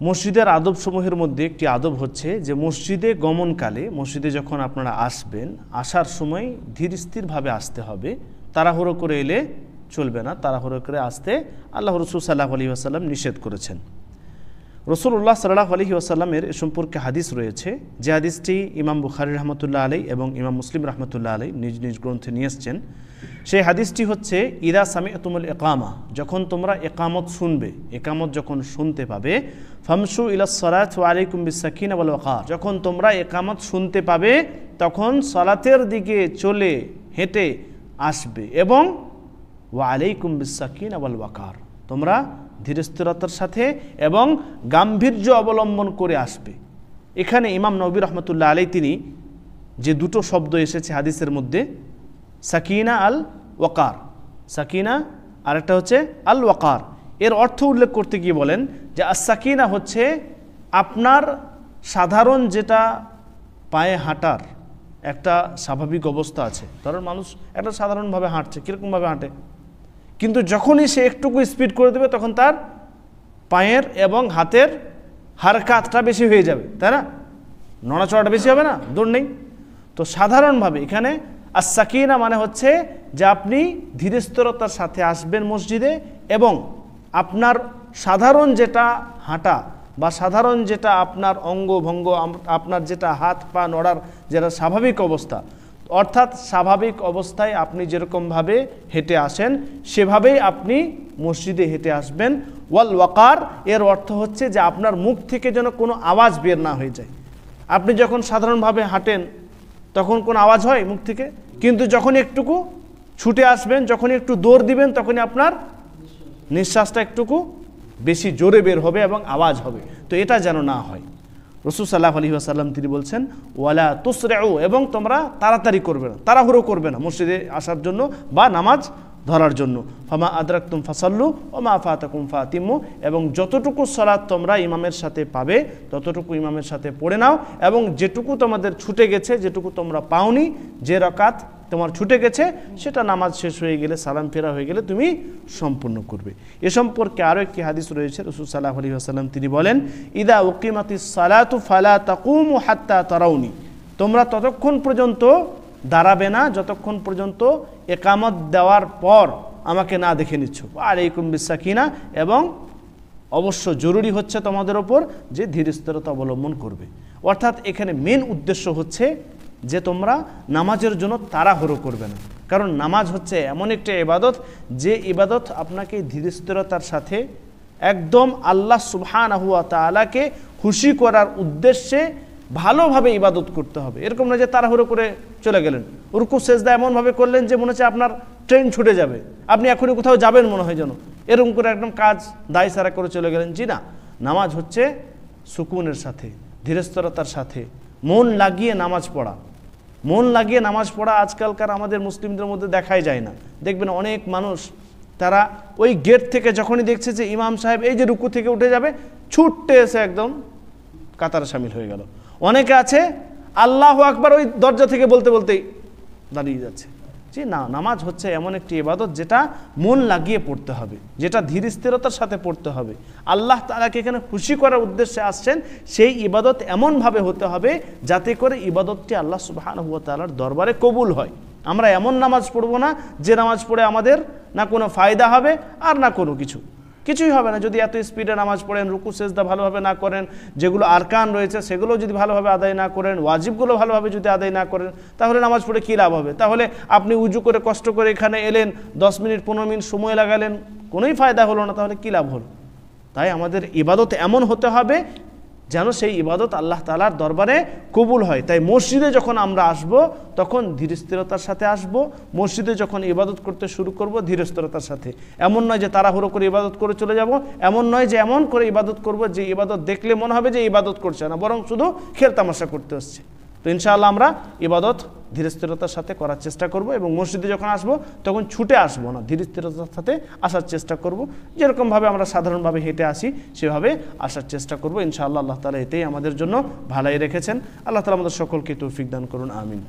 মসজিদের আদবসমূহের মধ্যে একটি আদব হচ্ছে যে মসজিদে গমনকালে, মসজিদে যখন আপনারা আসবেন, আসার সময় ধীর স্থিরভাবে আসতে হবে। তাড়াহুড়ো করে এলে চলবে না, তাড়াহুড়ো করে আসতে আল্লাহ রসুল সাল্লাল্লাহু আলাইহি ওয়াসাল্লাম নিষেধ করেছেন। রাসূলুল্লাহ সাল্লাল্লাহু আলাইহি ওয়াসাল্লামের এ সম্পর্কে হাদিস রয়েছে, যে হাদিসটি ইমাম বুখারী রাহমাতুল্লাহ আলাইহি এবং ইমাম মুসলিম রাহমাতুল্লাহ আলাইহি নিজ নিজ গ্রন্থে নিয়ে এসেছেন। সেই হাদিসটি হচ্ছে, ইদা সামি'তুমুল ইকামা, যখন তোমরা ইকামত শুনবে, ইকামত যখন শুনতে পাবে, ফামশু ইলাস সালাত ওয়া আলাইকুম বিস-সাকিনা ওয়াল ওয়াকার, যখন তোমরা ইকামত শুনতে পাবে তখন সালাতের দিকে চলে হেঁটে আসবে, এবং ওয়া আলাইকুম বিস-সাকিনা ওয়াল ওয়াকার, তোমরা ধীরস্থিরতার সাথে এবং গাম্ভীর্য অবলম্বন করে আসবে। এখানে ইমাম নবী রহমতুল্লাহ আলাইহি তিনি যে দুটো শব্দ এসেছে হাদিসের মধ্যে, সাকিনা আল ওয়াকার, সাকিনা আর একটা হচ্ছে আল ওয়াকার, এর অর্থ উল্লেখ করতে গিয়ে বলেন যে আস-সাকিনা হচ্ছে আপনার সাধারণ যেটা পায়ে হাঁটার একটা স্বাভাবিক অবস্থা আছে। ধরুন মানুষ একটা সাধারণভাবে হাঁটছে, কীরকমভাবে হাঁটে, কিন্তু যখনই সে একটুকু স্পিড করে দেবে তখন তার পায়ের এবং হাতের হারকাতটা বেশি হয়ে যাবে, তাই না? নড়াচড়াটা বেশি হবে না, দৌড় নেই। তো সাধারণভাবে এখানে আস-সাকিনা মানে হচ্ছে যে আপনি ধীরস্থিরতার সাথে আসবেন মসজিদে, এবং আপনার সাধারণ যেটা হাঁটা বা সাধারণ যেটা আপনার অঙ্গভঙ্গ, আপনার যেটা হাত পা নড়ার যেটা স্বাভাবিক অবস্থা, অর্থাৎ স্বাভাবিক অবস্থায় আপনি যেরকমভাবে হেঁটে আসেন সেভাবেই আপনি মসজিদে হেঁটে আসবেন। ওয়াল ওয়াকার এর অর্থ হচ্ছে যে আপনার মুখ থেকে যেন কোনো আওয়াজ বের না হয়ে যায়। আপনি যখন সাধারণভাবে হাঁটেন তখন কোনো আওয়াজ হয় মুখ থেকে, কিন্তু যখন একটুকু ছুটে আসবেন, যখন একটু দৌড় দিবেন, তখনই আপনার নিঃশ্বাসটা একটুকু বেশি জোরে বের হবে এবং আওয়াজ হবে। তো এটা যেন না হয়। রাসূল সাল্লাল্লাহু আলাইহি ওয়াসাল্লাম তিনি বলছেন, ওয়ালা তুসরিউ, এবং তোমরা তাড়াতাড়ি করবে না, তাড়াহুড়ো করবে না মসজিদে আসার জন্য বা নামাজ ধরার জন্য। ফামা আদরাকতুম ফাসাল্লু ওয়া মা ফাতাকুম ফাতিমু, এবং যতটুকু সালাত তোমরা ইমামের সাথে পাবে ততটুকু ইমামের সাথে পড়ে নাও, এবং যেটুকু তোমাদের ছুটে গেছে, যেটুকু তোমরা পাওনি, যে রাকাত তোমার ছুটে গেছে সেটা নামাজ শেষ হয়ে গেলে, সালাম ফেরা হয়ে গেলে তুমি সম্পূর্ণ করবে। এ সম্পর্কে আরও একটি হাদিস রয়েছে। রাসূল সাল্লাল্লাহু আলাইহি ওয়াসাল্লাম তিনি বলেন, ইদা উকিমাতিস সালাতু ফালা তাকুমু হাত্তা তারাউনি, তোমরা ততক্ষণ পর্যন্ত দাঁড়াবে না যতক্ষণ পর্যন্ত ইকামত দেওয়ার পর আমাকে না দেখে নিচ্ছ। আলাইকুম বিস-সাকিনা, এবং অবশ্য জরুরি হচ্ছে তোমাদের ওপর যে ধীরস্থিরতা অবলম্বন করবে। অর্থাৎ এখানে মেন উদ্দেশ্য হচ্ছে যে তোমরা নামাজের জন্য তাড়াহুড়ো করবে না, কারণ নামাজ হচ্ছে এমন একটা ইবাদত যে ইবাদত আপনাকে ধীরস্থিরতার সাথে একদম আল্লাহ সুবহানাহু ওয়া তাআলাকে খুশি করার উদ্দেশ্যে ভালোভাবে ইবাদত করতে হবে। এরকম না যে তাড়াহুড়ো করে চলে গেলেন, রুকু সেজদা এমনভাবে করলেন যে মনে হচ্ছে আপনার ট্রেন ছুটে যাবে, আপনি এখনই কোথাও যাবেন মনে হয় যেন, এরকম করে একদম কাজ দায় সারা করে চলে গেলেন। জি না, নামাজ হচ্ছে সুকুনের সাথে, ধীরস্থিরতার সাথে মন লাগিয়ে নামাজ পড়া। মন লাগিয়ে নামাজ পড়া আজকালকার আমাদের মুসলিমদের মধ্যে দেখাই যায় না। দেখবেন অনেক মানুষ তারা ওই গেট থেকে যখনই দেখছে যে ইমাম সাহেব এই যে রুকু থেকে উঠে যাবে, ছুটতে এসে একদম কাতারে শামিল হয়ে গেল। অনেকে আছে আল্লাহু আকবার ওই দরজা থেকে বলতে বলতেই দাঁড়িয়ে যাচ্ছে। জি না, নামাজ হচ্ছে এমন একটি ইবাদত যেটা মন লাগিয়ে পড়তে হবে, যেটা ধীর স্থিরতার সাথে পড়তে হবে। আল্লাহ তাআলাকে এখানে খুশি করার উদ্দেশ্যে আসছেন, সেই ইবাদত এমনভাবে হতে হবে যাতে করে ইবাদতটি আল্লাহ সুবহানাহু ওয়া তাআলার দরবারে কবুল হয়। আমরা এমন নামাজ পড়ব না যে নামাজ পড়ে আমাদের না কোনো ফায়দা হবে আর না কোনো কিছুই হবে না। যদি এত স্পিডে নামাজ পড়েন, রুকু সেজদা ভালোভাবে না করেন, যেগুলো আরকান রয়েছে সেগুলো যদি ভালোভাবে আদায় না করেন, ওয়াজিবগুলো ভালোভাবে যদি আদায় না করেন, তাহলে নামাজ পড়ে কী লাভ হবে? তাহলে আপনি উজু করে কষ্ট করে এখানে এলেন, 10 মিনিট 15 মিনিট সময় লাগালেন, কোনোই ফায়দা হলো না, তাহলে কী লাভ হলো? তাই আমাদের ইবাদত এমন হতে হবে যেন সেই ইবাদত আল্লাহ তাআলার দরবারে কবুল হয়। তাই মসজিদে যখন আমরা আসব তখন ধীরস্থিরতার সাথে আসব। মসজিদে যখন ইবাদত করতে শুরু করব ধীরস্থিরতার সাথে। এমন নয় যে তাড়াহুড়ো করে ইবাদত করে চলে যাব, এমন নয় যে এমন করে ইবাদত করব যে ইবাদত দেখলে মনে হবে যে ইবাদত করছে না, বরং শুধু খেলতামাশা করতে আসছে। তো ইনশাআল্লাহ আমরা ইবাদত ধীরস্থিরতার সাথে করার চেষ্টা করব, এবং মসজিদে যখন আসব তখন ছুটে আসবো না, ধীরস্থিরতার সাথে আসার চেষ্টা করব। যেরকমভাবে আমরা সাধারণভাবে হেঁটে আসি সেভাবে আসার চেষ্টা করব। ইনশাআল্লাহ আল্লাহ তাআলা এতেই আমাদের জন্য ভালাই রেখেছেন। আল্লাহ তাআলা আমাদের সকলকে তৌফিক দান করুন, আমিন।